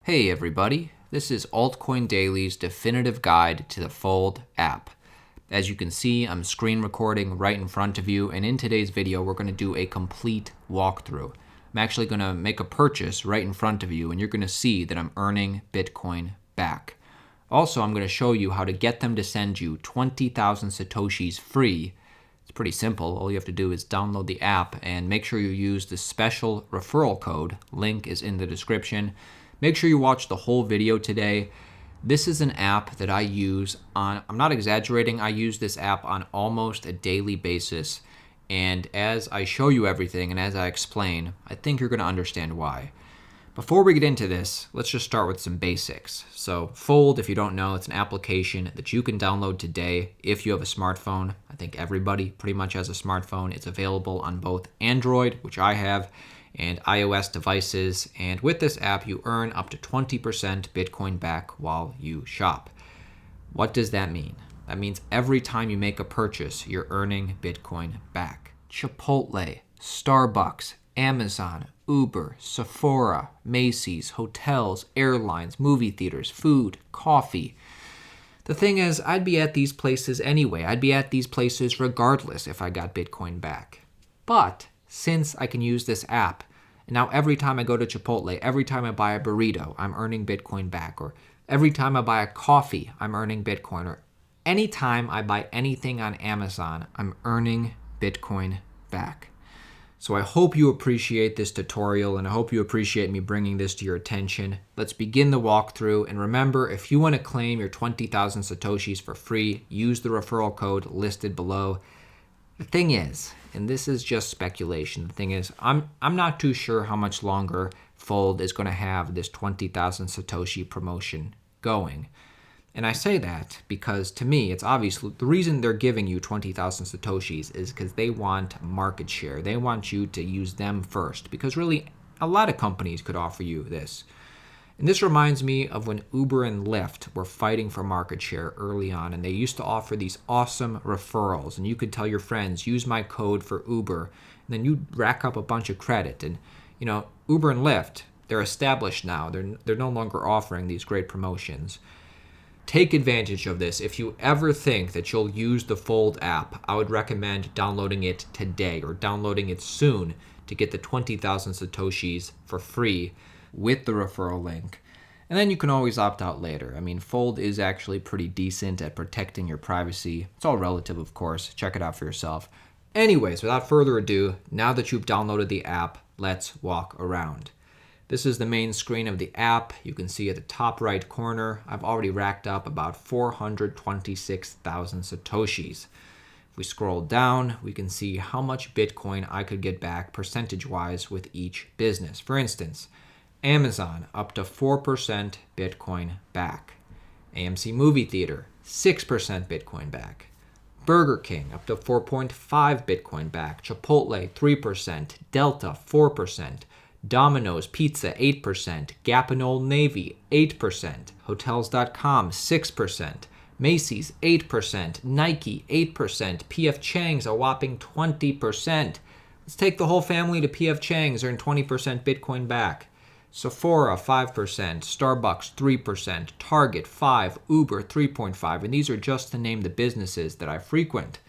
Hey everybody, this is Altcoin Daily's definitive guide to the Fold app. As you can see, I'm screen recording right in front of you, and in today's video we're going to do a complete walkthrough. I'm actually going to make a purchase right in front of you, and you're going to see that I'm earning Bitcoin back. Also, I'm going to show you how to get them to send you 20,000 Satoshis free. It's pretty simple. All you have to do is download the app and make sure you use the special referral code. Link is in the description. Make sure you watch the whole video today. This is an app that I use on, I'm not exaggerating, I use this app on almost a daily basis. And as I show you everything and as I explain, I think you're going to understand why. Before we get into this, let's just start with some basics. So Fold, if you don't know, it's an application that you can download today if you have a smartphone. I think everybody pretty much has a smartphone. It's available on both Android, which I have, and iOS devices, and with this app you earn up to 20% Bitcoin back while you shop. What does that mean? That means every time you make a purchase, you're earning Bitcoin back. Chipotle, Starbucks, Amazon, Uber, Sephora, Macy's, hotels, airlines, movie theaters, food, coffee. The thing is, I'd be at these places anyway. I'd be at these places regardless if I got Bitcoin back. But since I can use this app, and now every time I go to Chipotle, every time I buy a burrito, I'm earning Bitcoin back. Or every time I buy a coffee, I'm earning Bitcoin. Or anytime I buy anything on Amazon, I'm earning Bitcoin back. So I hope you appreciate this tutorial, and I hope you appreciate me bringing this to your attention. Let's begin the walkthrough. And remember, if you want to claim your 20,000 Satoshis for free, use the referral code listed below. The thing is, and this is just speculation, the thing is, I'm not too sure how much longer Fold is going to have this 20,000 Satoshi promotion going. And I say that because to me, it's obvious the reason they're giving you 20,000 Satoshis is because they want market share. They want you to use them first, because really a lot of companies could offer you this. And this reminds me of when Uber and Lyft were fighting for market share early on, and they used to offer these awesome referrals, and you could tell your friends, use my code for Uber, and then you rack up a bunch of credit. And you know, Uber and Lyft, they're established now. They're no longer offering these great promotions. Take advantage of this. If you ever think that you'll use the Fold app, I would recommend downloading it today or downloading it soon to get the 20,000 Satoshis for free with the referral link. And then you can always opt out later. I mean, Fold is actually pretty decent at protecting your privacy. It's all relative, of course. Check it out for yourself. Anyways, without further ado, now that you've downloaded the app, let's walk around. This is the main screen of the app. You can see at the top right corner, I've already racked up about 426,000 Satoshis. If we scroll down, we can see how much Bitcoin I could get back percentage-wise with each business. For instance, Amazon, up to 4% Bitcoin back. AMC Movie Theater, 6% Bitcoin back. Burger King, up to 4.5 Bitcoin back. Chipotle, 3%. Delta, 4%. Domino's Pizza, 8%. Gap and Old Navy, 8%. Hotels.com, 6%. Macy's, 8%. Nike, 8%. PF Chang's, a whopping 20%. Let's take the whole family to PF Chang's, earn 20% Bitcoin back. Sephora, 5%, Starbucks, 3%, Target, 5%, Uber, 3.5%, and these are just to name the businesses that I frequent.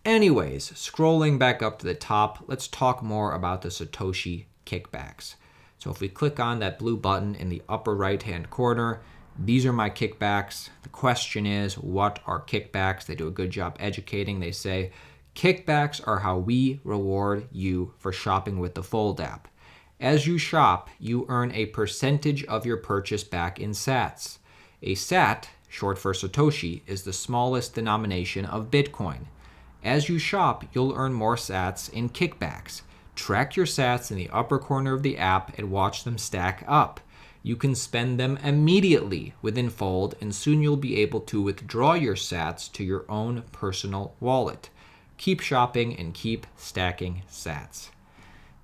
Anyways, scrolling back up to the top, let's talk more about the Satoshi kickbacks. So if we click on that blue button in the upper right-hand corner, these are my kickbacks. The question is, what are kickbacks? They do a good job educating. They say, kickbacks are how we reward you for shopping with the Fold app. As you shop, you earn a percentage of your purchase back in sats. A sat, short for Satoshi, is the smallest denomination of Bitcoin. As you shop, you'll earn more sats in kickbacks. Track your sats in the upper corner of the app and watch them stack up. You can spend them immediately within Fold, and soon you'll be able to withdraw your sats to your own personal wallet. Keep shopping and keep stacking sats.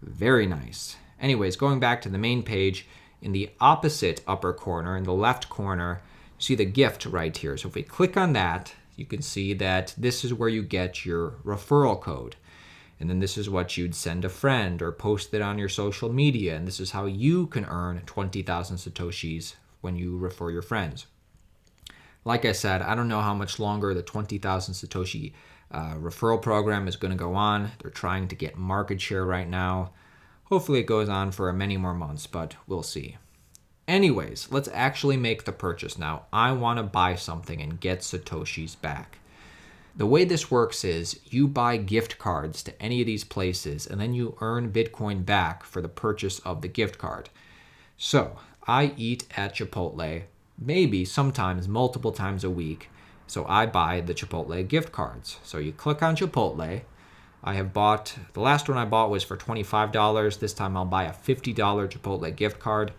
Very nice. Anyways, going back to the main page, in the opposite upper corner, in the left corner, you see the gift right here. So if we click on that, you can see that this is where you get your referral code. And then this is what you'd send a friend or post it on your social media. And this is how you can earn 20,000 Satoshis when you refer your friends. Like I said, I don't know how much longer the 20,000 Satoshi referral program is going to go on. They're trying to get market share right now. Hopefully it goes on for many more months, but we'll see. Anyways, let's actually make the purchase now. I want to buy something and get Satoshis back. The way this works is you buy gift cards to any of these places and then you earn Bitcoin back for the purchase of the gift card. So I eat at Chipotle, maybe sometimes multiple times a week. So I buy the Chipotle gift cards. So you click on Chipotle. I have bought, the last one I bought was for $25. This time I'll buy a $50 Chipotle gift card.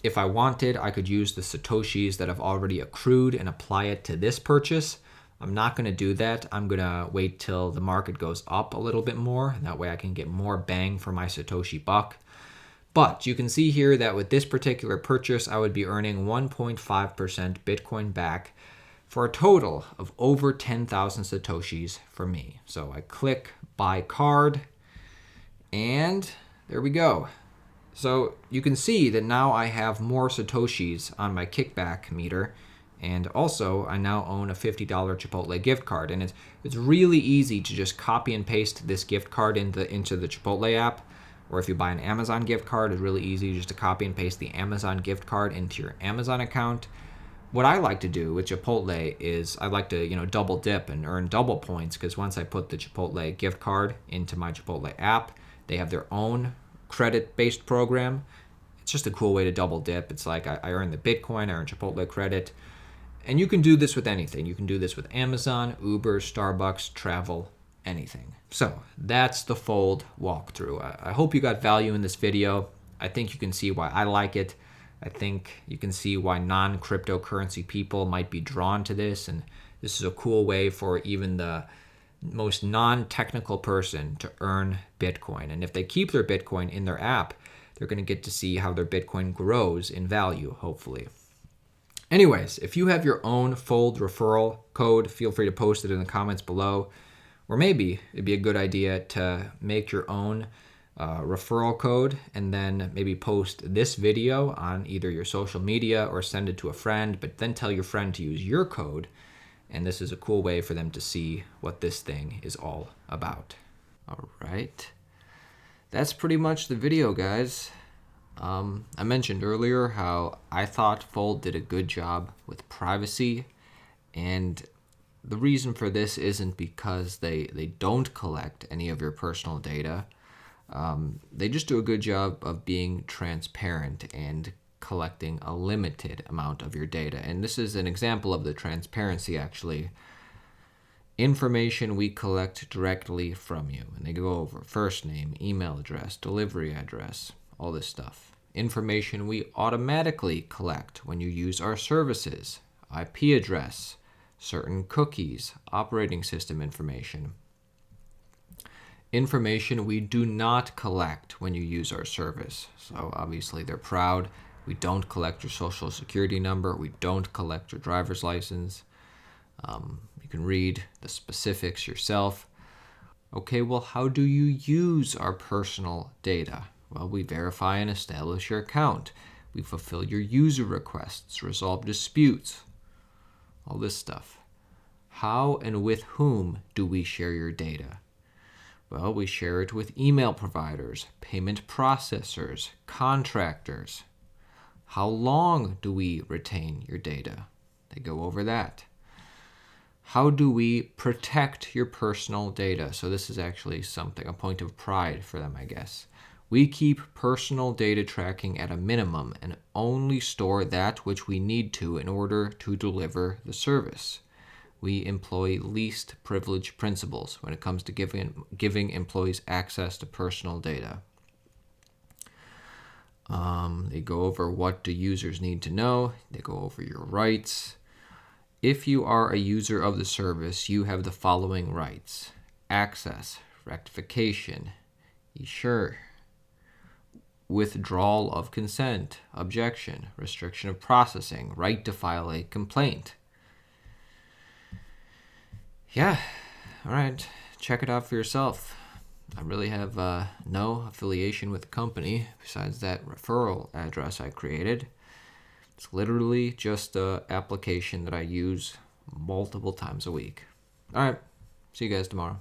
If I wanted, I could use the Satoshis that I've already accrued and apply it to this purchase. I'm not going to do that. I'm going to wait till the market goes up a little bit more. And that way I can get more bang for my Satoshi buck. But you can see here that with this particular purchase, I would be earning 1.5% Bitcoin back for a total of over 10,000 Satoshis for me. So I click buy card and there we go. So you can see that now I have more Satoshis on my kickback meter. And also, I now own a $50 Chipotle gift card. And it's really easy to just copy and paste this gift card into the Chipotle app. Or if you buy an Amazon gift card, it's really easy just to copy and paste the Amazon gift card into your Amazon account. What I like to do with Chipotle is I like to, double dip and earn double points, because once I put the Chipotle gift card into my Chipotle app, they have their own credit-based program. It's just a cool way to double dip. It's like I earn the Bitcoin, I earn Chipotle credit. And you can do this with anything. You can do this with Amazon, Uber, Starbucks, travel, anything. So that's the Fold walkthrough. I hope you got value in this video. I think you can see why I like it. I think you can see why non-cryptocurrency people might be drawn to this. And this is a cool way for even the most non-technical person to earn Bitcoin. And if they keep their Bitcoin in their app, they're going to get to see how their Bitcoin grows in value, hopefully. Anyways, if you have your own Fold referral code, feel free to post it in the comments below. Or maybe it'd be a good idea to make your own referral code and then maybe post this video on either your social media or send it to a friend, but then tell your friend to use your code. And this is a cool way for them to see what this thing is all about. All right. That's pretty much the video, guys. I mentioned earlier how I thought Fold did a good job with privacy, and the reason for this isn't because they don't collect any of your personal data. They just do a good job of being transparent and collecting a limited amount of your data. And this is an example of the transparency, actually. Information we collect directly from you. And they go over first name, email address, delivery address, all this stuff. Information we automatically collect when you use our services. IP address, certain cookies, operating system information. Information we do not collect when you use our service. So obviously they're proud. We don't collect your social security number. We don't collect your driver's license. You can read the specifics yourself. Okay, well, how do you use our personal data? Well, we verify and establish your account. We fulfill your user requests, resolve disputes, all this stuff. How and with whom do we share your data? Well, we share it with email providers, payment processors, contractors. How long do we retain your data? They go over that. How do we protect your personal data? So this is actually something, a point of pride for them, I guess. We keep personal data tracking at a minimum and only store that which we need to in order to deliver the service. We employ least privilege principles when it comes to giving employees access to personal data. They go over what do users need to know. They go over your rights. If you are a user of the service, you have the following rights: access, rectification, ensure, withdrawal of consent, objection, restriction of processing, right to file a complaint. Yeah, all right, check it out for yourself. I really have no affiliation with the company besides that referral address I created. It's literally just an application that I use multiple times a week. All right, see you guys tomorrow.